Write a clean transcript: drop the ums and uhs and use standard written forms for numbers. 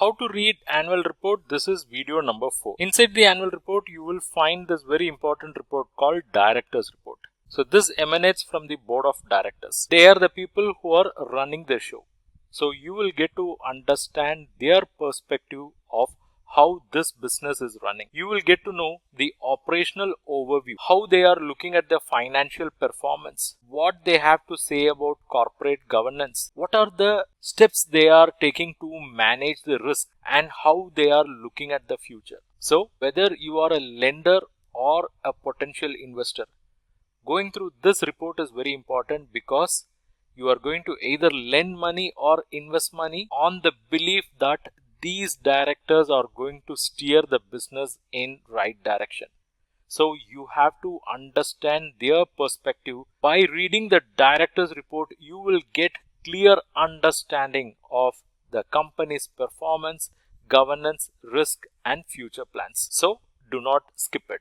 how to read annual report. This is video number 4. Inside the annual report, you will find this very important report called Directors Report. So this emanates from the board of directors. They are the people who are running the show. So you will get to understand their perspective of how this business is running. You will get to know the operational overview, how they are looking at the financial performance, what they have to say about corporate governance, what are the steps they are taking to manage the risk, and how they are looking at the future. So whether you are a lender or a potential investor, going through this report is very important, because you are going to either lend money or invest money on the belief that these directors are going to steer the business in right direction. So you have to understand their perspective. By reading the directors report, you will get clear understanding of the company's performance, governance, risk and future plans. So do not skip it.